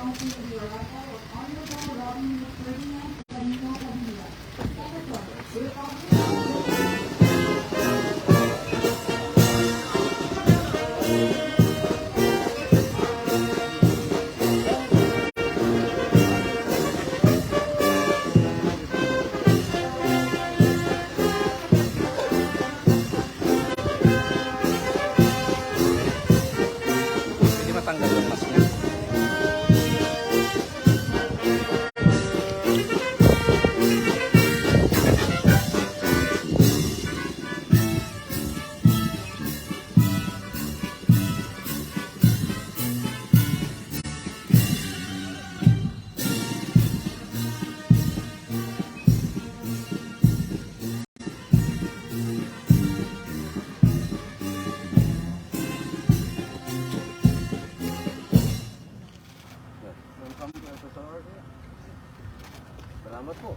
Hindi matanggal yung mask niya. Salamat po.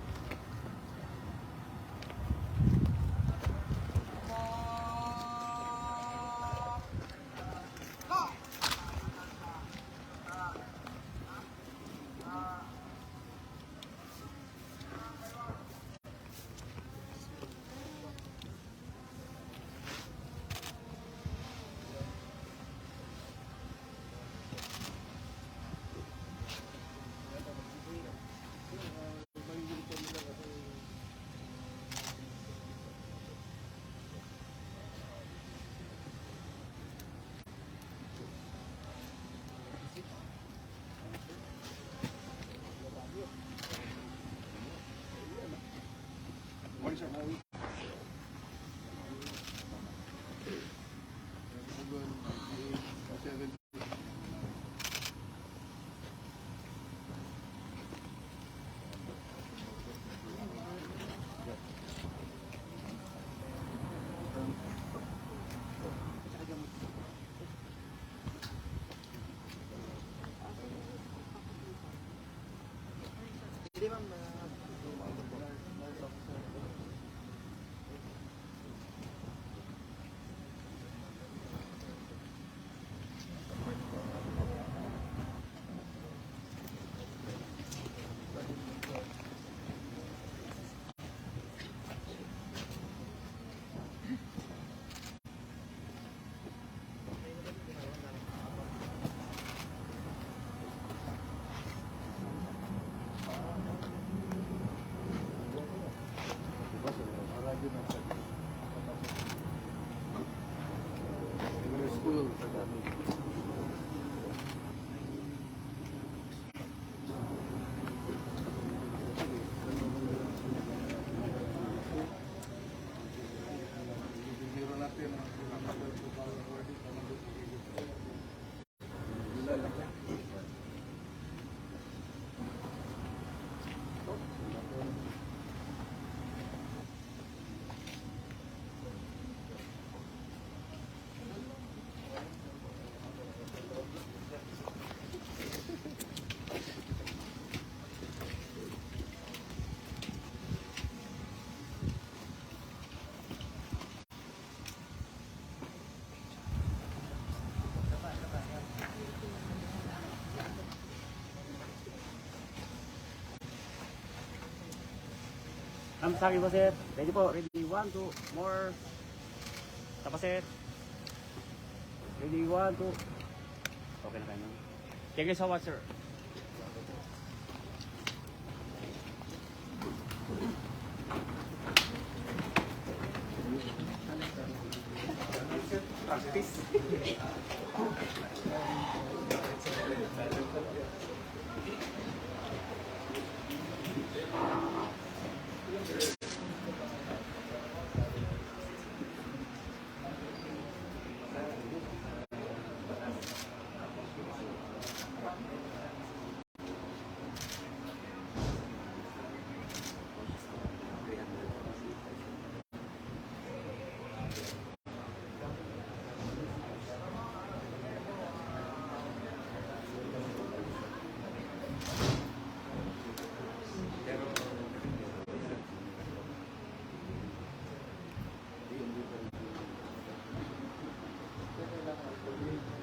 Sabi po sir, ready po, ready, 1, 2, more, tapos sir, ready, 1, 2, okay na kayo no? Thank you so much sir. Practice.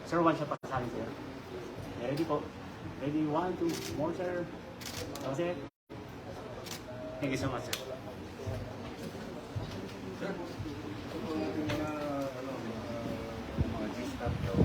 Sir, one shot pa sa akin, sir. Ready po. Ready, 1, 2, more, sir. Tapos it. Thank you so much, sir. Sir, ito po natin mga G-Stop daw.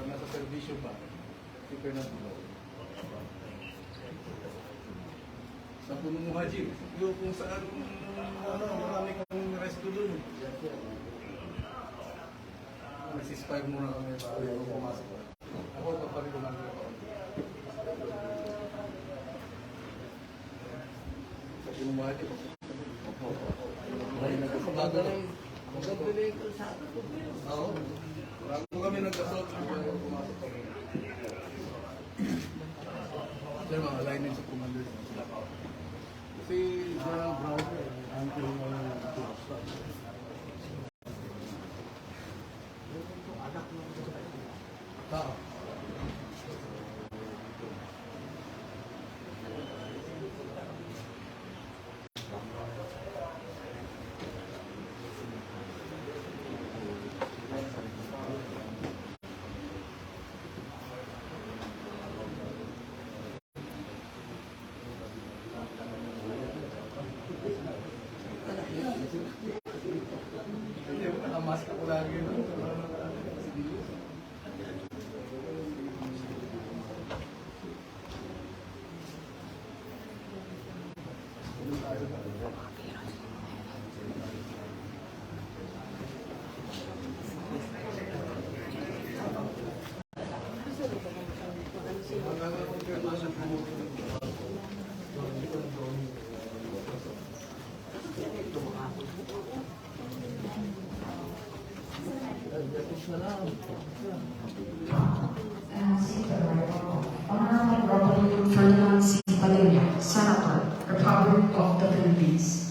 Nasa servisyo pa. Sticker na po. Sa puno mo, Haji. Yung kung saan, marami kang resto dun. Nag-6-5 muna kami bago pumasok. Ako, kapag gumagawa ko. Sa puno mo, Haji. Opo. Maganda na yung sa akin. Oo. Bago kami nagkasot, pumasok kami. Sir, mga alignment sa commander. Kasi sa browser, until tao. Hindi mo nakamask ako lagi nun. Honorable Robert Ferdinand C. Padilla, Senator, Republic of the Philippines.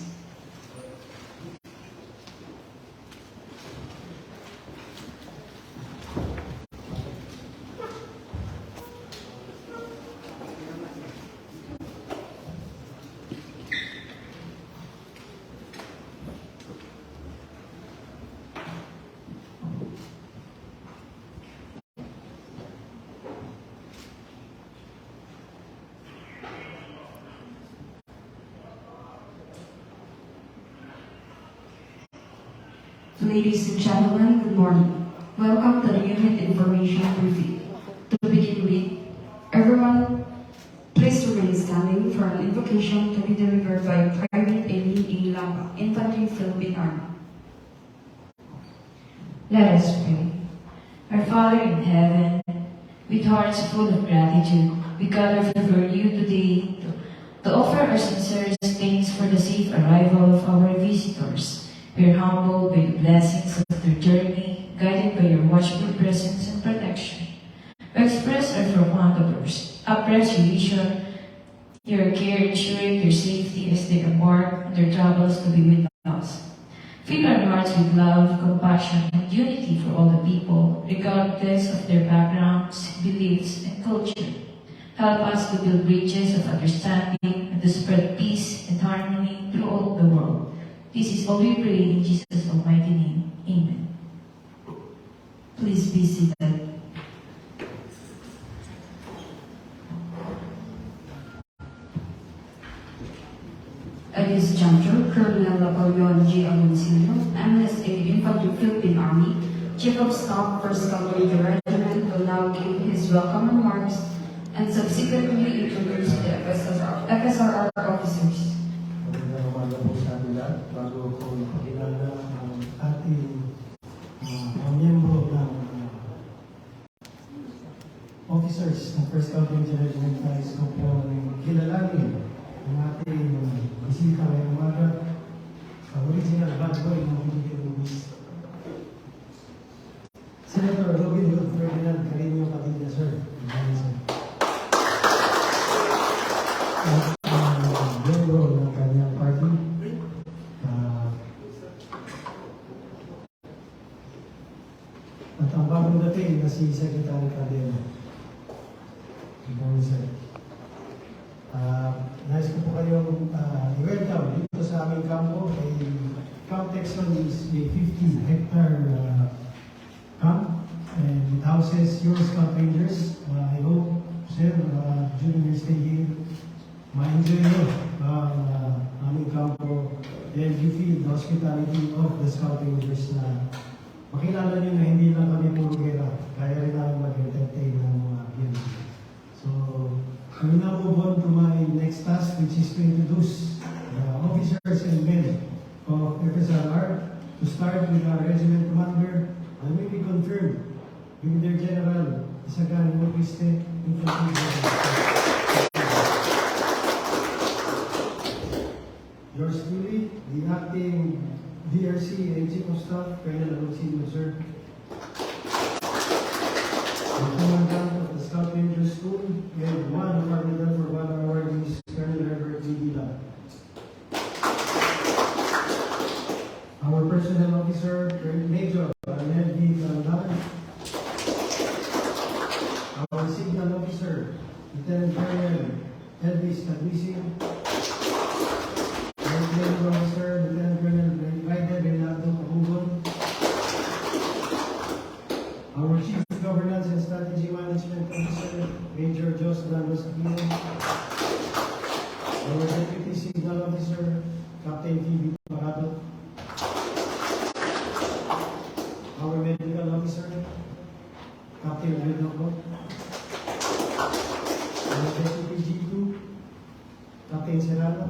Ladies and gentlemen, good morning. Welcome to the Unit Information Briefing. To begin with, everyone, please remain standing for an invocation to be delivered by Private Amy Ingilapa, Infantry Philippine Army. Let us pray. Our Father in heaven, with hearts full of gratitude, we gather before you today to offer our sincerest thanks for the safe arrival of our visitors. We are humbled by the blessings of their journey, guided by your watchful presence and protection. We express our profound appreciation, your care ensuring their safety as they embark on their travels to be with us. Fill our hearts with love, compassion, and unity for all the people, regardless of their backgrounds, beliefs, and culture. Help us to build bridges of understanding and to spread peace and harmony through all the world. This is all we pray in Jesus' almighty name. Amen. Please be seated. At this juncture, Colonel Napoleon G. Agoncillo, MSA Infantry Philippine Army, Chief of Staff, 1st Cavalry Regiment, will now give his welcome remarks and subsequently introduce the FSRR officers. Magandang umaga po sa ating lahat. Bago ko ipakilala ang ating mga miyembro ng officers ng 1st Cavalry Regiment, nais ko po kilalanin ang ating bisita ngayong umaga. original bad boy ng Philippine movies. Senator Robin Hood Ferdinand Carino Padilla, sir. Good morning, sir. Miyembro ng kanyang party. At ang bagong dating na si Secretary Cadena. Good morning, sir. Nais ko po kayong i-welcome dito sa aming kampo. Camp Texon is a 50-hectare camp and it houses your Scout Rangers. I hope, sir, during your stay here, ma-enjoy nyo ang aming kampo and you feel the hospitality of the Scout Rangers na makilala nyo na hindi lang kami puro gera, kaya rin namin mag-entertain ng mga PNP. So, I will now move on to my next task, which is to introduce the officers and men of FSRR. To start with our regiment commander, I may be confirmed with their General Isagan Morquiste, Infantry General. Yours truly, the acting DRC and Chief of Staff, Colonel Alonso, sir. The Commandant of the Scout Ranger School, and one of our Medal for Valor awardees, Colonel Herbert G. Dila. Our Personnel Officer, Major Arnel D. Calandan. Our Signal Officer, Lieutenant Colonel Elvis Cadwisin. Our Medical Officer, Lieutenant Colonel Ryder Renato Cahugon. Our Chief Governance and Strategy Management Officer, Major Jos Lanos Aquino. Our Deputy Signal Officer, Captain Phoebe Parato. Our Medical Officer, Captain Aldo. Our Deputy G2, Captain Serrano.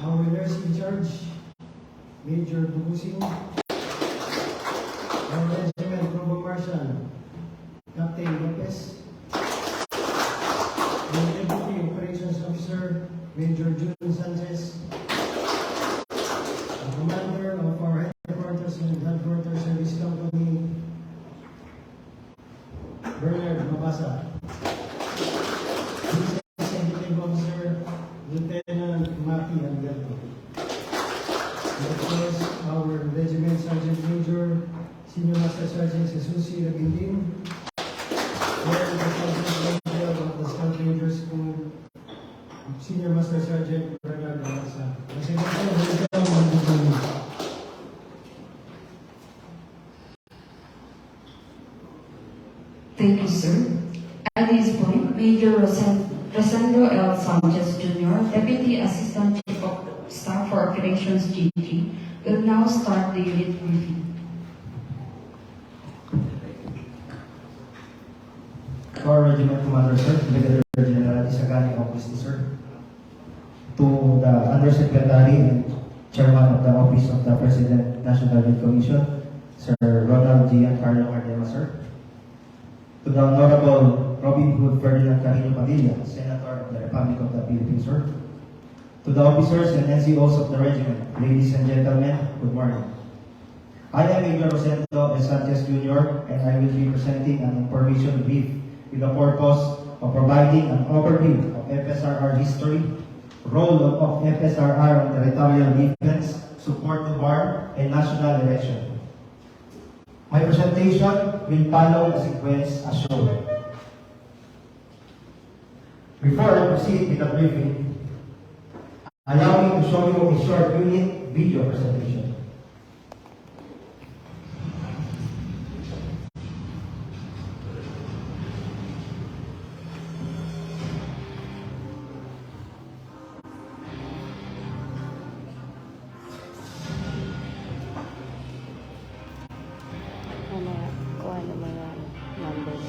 Our Nurse in Charge, Major Dugusing. Our Regiment Provo Marshal, Captain Lopez. Our Deputy Operations Officer, Major Jun Sanchez. The Commander of our Headquarters and Headquarters Service Company, Bernard Mabasa. Police Executive Officer, Lieutenant Maki Alberto. And of course, our Regiment Sergeant Major, Senior Master Sergeant Jesusi Rabindin, and the Sergeant Major of the Scout Ranger School, Senior Master Sergeant Bernard Mabasa. Thank you, sir. At this point, Major Rosendo L. Sanchez Jr., Deputy Assistant Chief of Staff for Operations GG, will now start the unit briefing. To our Regiment Commander, sir, Brigadier General Isagani Morquiste, sir. To the Undersecretary and Chairman of the Office of the President National Youth Commission, Sir Ronald Giancarlo Cardema, sir. To the Honorable Robin Hood Ferdinand Carino Padilla, Senator of the Republic of the Philippines, sir. To the officers and NCOs of the regiment, ladies and gentlemen, good morning. I am Major Rosendo S. Sanchez Jr. and I will be presenting an information brief with the purpose of providing an overview of FSRR history, role of FSRR on territorial defense, support to war, and national election. My presentation will follow the sequence as shown. Before I proceed with the briefing, allow me to show you a short unit video presentation. Kuha ng mga numbers.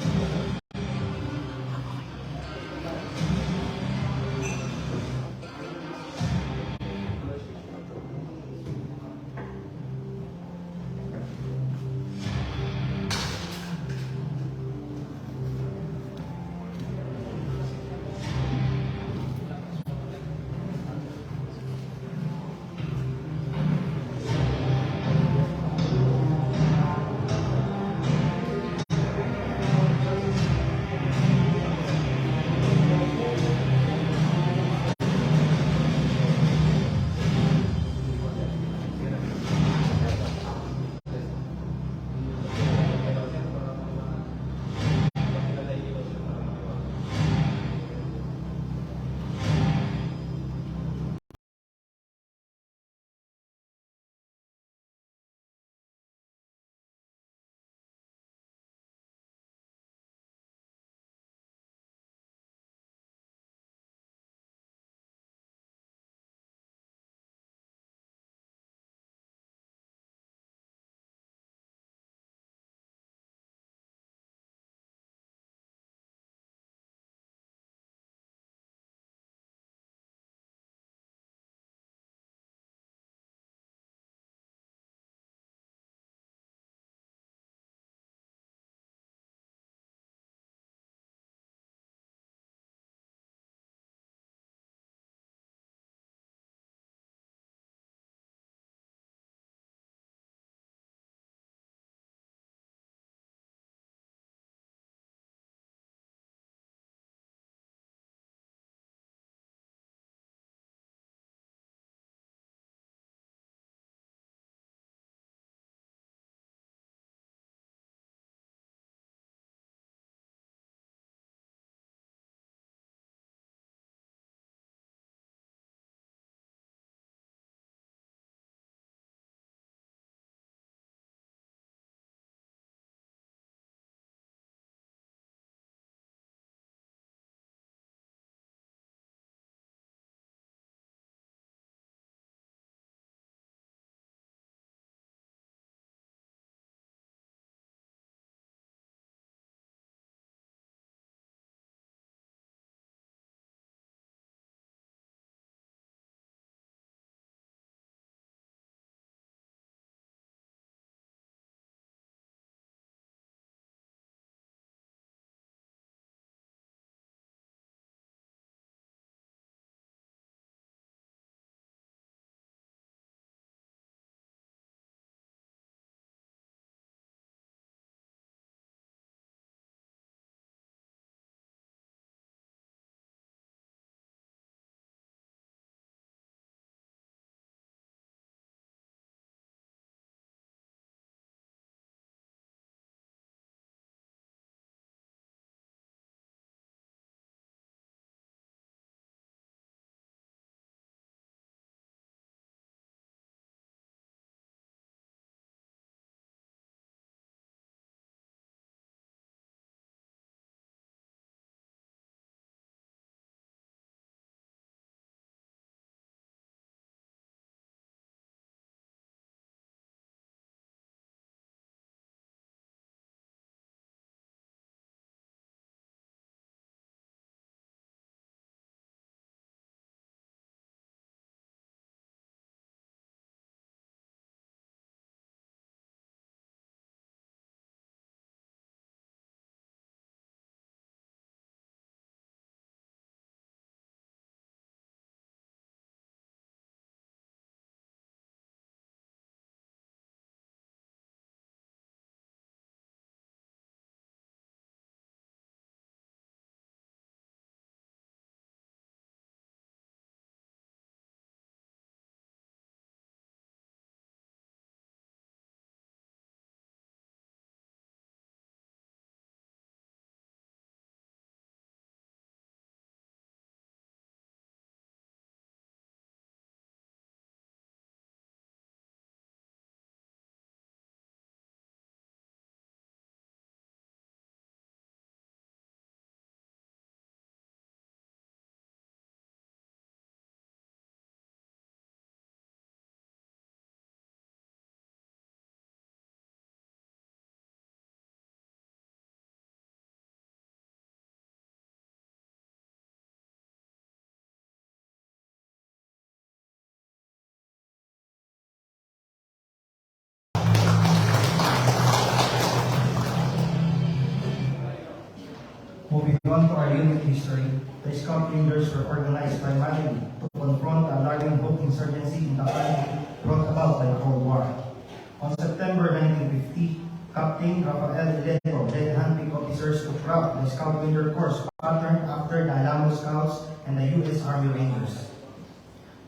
on to our unit history, the Scout Rangers were organized primarily to confront the alarming book insurgency in the country brought about by the Cold War. On September 1950, Captain Rafael Leto led handpicked officers to craft the Scout Ranger Corps patterned after the Alamo Scouts and the U.S. Army Rangers.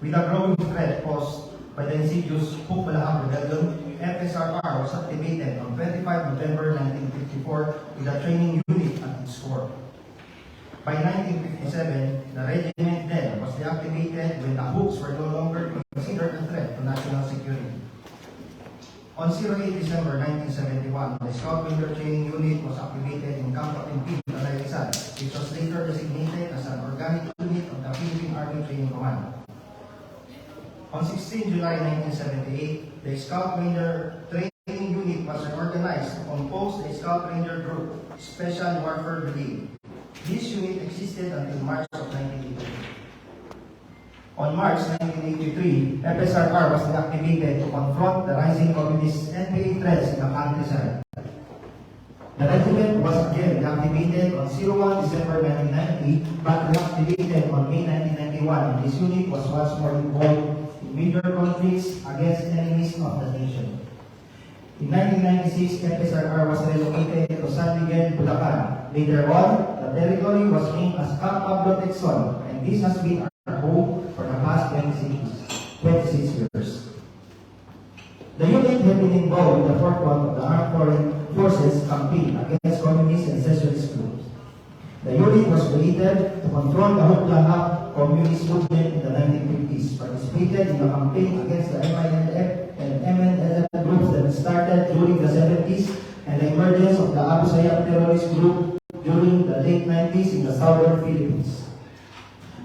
With a growing threat posed by the insidious Pukbalaang Rebellion, FSRR was activated on 25 November 1954 with a training unit at its core. By 1957, the regiment then was deactivated when the Hooks were no longer considered a threat to national security. On 08 December 1971, the Scout Ranger Training Unit was activated in Camp Patimpin, Rizal, which was later designated as an organic unit of the Philippine Army Training Command. On 16 July 1978, the Scout Ranger Training Unit was reorganized to compose the Scout Ranger Group Special Warfare Brigade. This unit existed until March of 1983. On March 1983, FSRR was deactivated to confront the rising communist NPA threats in the countryside. The regiment was again deactivated on 01 December 1990, but reactivated on May 1991, and this unit was once more involved in major conflicts against enemies of the nation. In 1996, FSRR was relocated to San Miguel, Bulacan. Later on, the territory was named as Camp Pablo Texon, and this has been our home for the past 26 years. The unit had been involved in the forefront of the Armed Foreign Forces campaign against communist and secessionist groups. The unit was created to confront the Hukla communist movement in the 1950s, participated in the campaign against the MILF and MNLF groups that started during the 70s, and the emergence of the Abu Sayyaf terrorist group during the late 90s in the southern Philippines.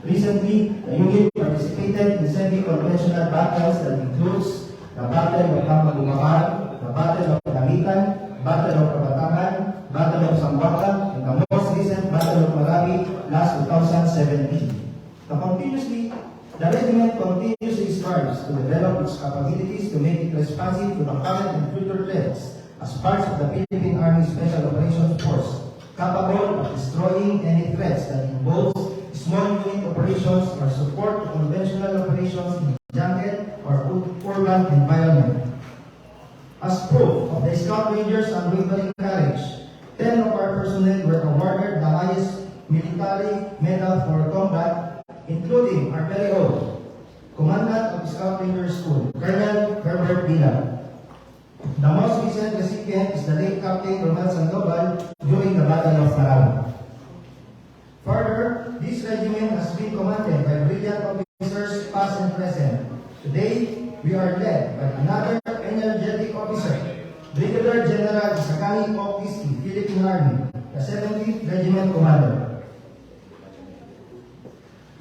Recently, the unit participated in semi-conventional battles that includes the Battle of Hamagumamar, the Battle of Damitan, Battle of Kabatangan, Battle of Zamboanga, and the most recent Battle of Marawi last 2017. The regiment continuously strives to develop its capabilities to make it responsive to the current and future threats as part of the Philippine Army Special Operations Force, capable of destroying any threats that involves small unit operations or support to conventional operations in jungle or urban environment. As proof of the Scout Rangers' unwavering courage, 10 of our personnel were awarded the highest military medal for combat, including our very own Commandant of Scout Ranger School, Colonel Herbert Villa. The most recent recipient is the late Captain Romel Sandoval during the Battle of Marawi. Further, this regiment has been commanded by brilliant officers past and present. Today, we are led by another energetic officer, Brigadier General Isagani Okiski, Philippine Army, the 17th Regiment Commander.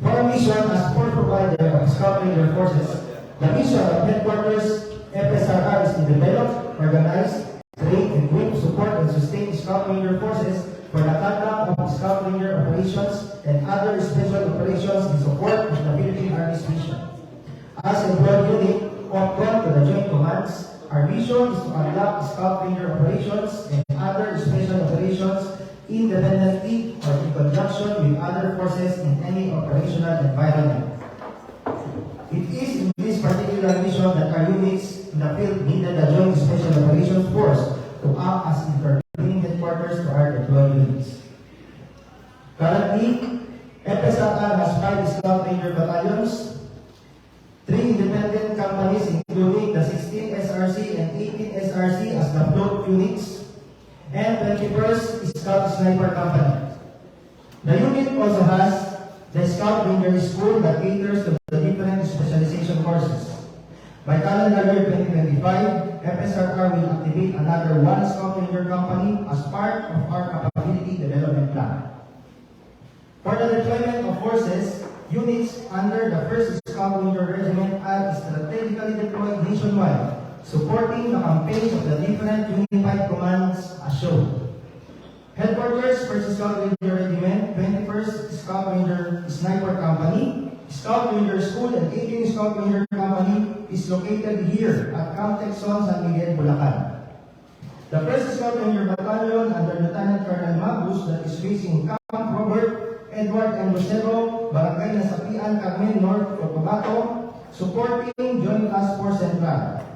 For our mission as force provider of Scout Ranger Forces, the mission of headquarters FSRR is to develop, organize, train, equip, support, and sustain Scout Ranger Forces for the conduct of Scout Ranger operations and other special operations in support of the Philippine Army's mission. As a broad unit, opposed to the Joint Commands, our mission is to conduct Scout Ranger operations and other special operations independently or in conjunction with other forces in any operational environment. It is in this particular mission that our units in the field needed the Joint Special Operations Force to act as intervening headquarters to our deployed units. Currently, FSRR has 5 Scout Ranger battalions, 3 independent companies including the 16 SRC and 18 SRC as the float units, and 21st Scout Sniper Company. The unit also has the Scout Ranger School that caters to the different specialization courses. By calendar year 2025, FSRR will activate another 1 Scout Ranger company as part of our capability development plan. For the deployment of forces, units under the 1st Scout Ranger Regiment are strategically deployed nationwide, supporting the campaigns of the different unified commands as shown. Headquarters, 1st Scout Ranger Regiment, 21st Scout Ranger Sniper Company, Scout Ranger School, and 18th Scout Ranger Company is located here at Camp Texon, San Miguel, Bulacan. The 1st Scout Ranger Battalion under Lieutenant Colonel Magus that is facing Robert Edward M. Lucero, Barangay Nasapian, Carmen North, Cotabato, supporting Joint Task Force Central.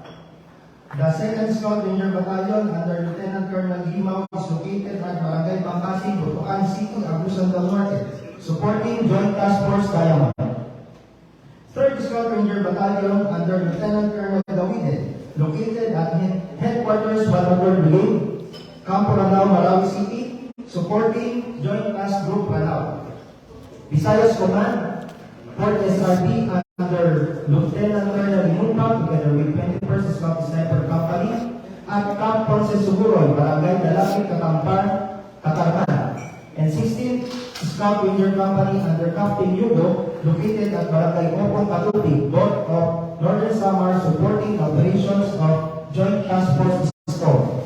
The 2nd Scout Ranger Battalion under Lieutenant Colonel Limaw is located at Barangay Pangasinan, Butuan City, Agusan del Norte, supporting Joint Task Force Diamond. 3rd Scout Ranger Battalion under Lieutenant Colonel Dawide, located at Headquarters 100 Brigade, Campo Ranao, Marawi City, supporting Joint Task Group Ranao. Visayas Command, 4th SRB under Lieutenant Colonel Limuntang, together with 21st Scout Sniper Company, at Camp Ponce Suguroy, Barangay Dalaki, Katampan, Katarman, and 16th Scout Ranger Company under Captain Yugo, located at Barangay Opon, Katupi, both of Northern Samar, supporting operations of Joint Task Force Scout.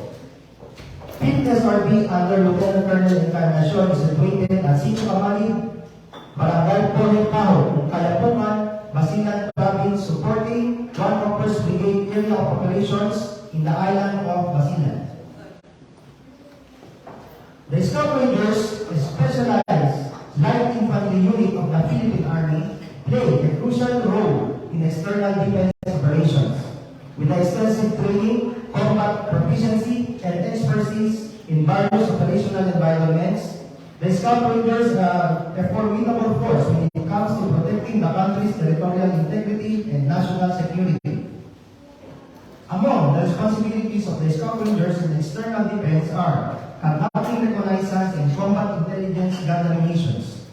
5th SRB under Lieutenant Colonel Encarnacion is situated at Sitio Amali, Barangay Ponentaho, Kayapungan, Basilan Province, supporting 1st Brigade area of operations in the island of Basilan. The Scout Rangers, a specialized light infantry unit of the Philippine Army, play a crucial role in external defense operations. With extensive training, combat proficiency, and expertise in various operational environments, the Scout Rangers are a formidable force when it comes to protecting the country's territorial integrity and national security. Among the responsibilities of the Scout Rangers in external defense are conducting reconnaissance and combat intelligence gathering missions.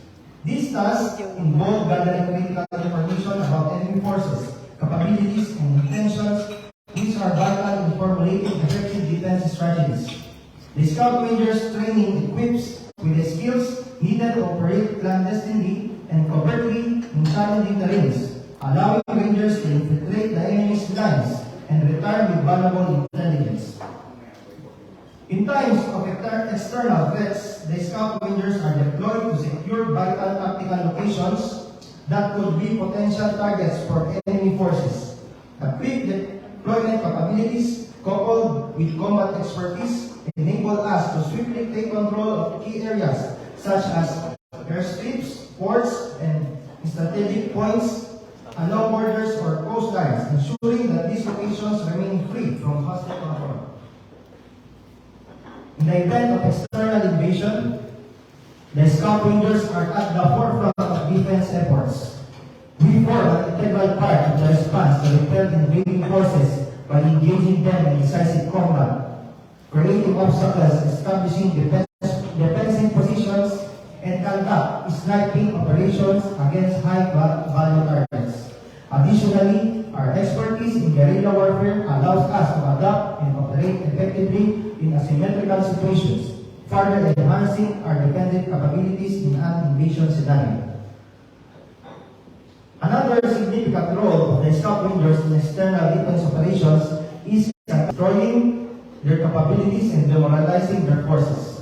These tasks involve gathering critical information about enemy forces, capabilities, and intentions, which are vital in formulating effective defense strategies. The Scout Rangers training equips with the skills needed to operate clandestinely and covertly in challenging terrains, allowing Rangers to infiltrate the enemy's lines and return with valuable intelligence. In times of external threats, the Scout Rangers are deployed to secure vital tactical locations that could be potential targets for enemy forces. Quick deployment capabilities coupled with combat expertise enable us to swiftly take control of key areas such as airstrips, ports, and strategic points along borders or coastlines, ensuring that these locations remain free from hostile control. In the event of external invasion, the Scout Rangers are at the forefront of defense efforts. We form an integral part of the response to repel invading forces by engaging them in decisive combat, creating obstacles, establishing defensive positions, and conduct sniping operations against high-value targets. Additionally, our expertise in guerrilla warfare allows us to adapt and operate effectively in asymmetrical situations, further enhancing our defensive capabilities in an invasion scenario. Another significant role of the Scout Rangers in external defense operations is controlling their capabilities and demoralizing their forces.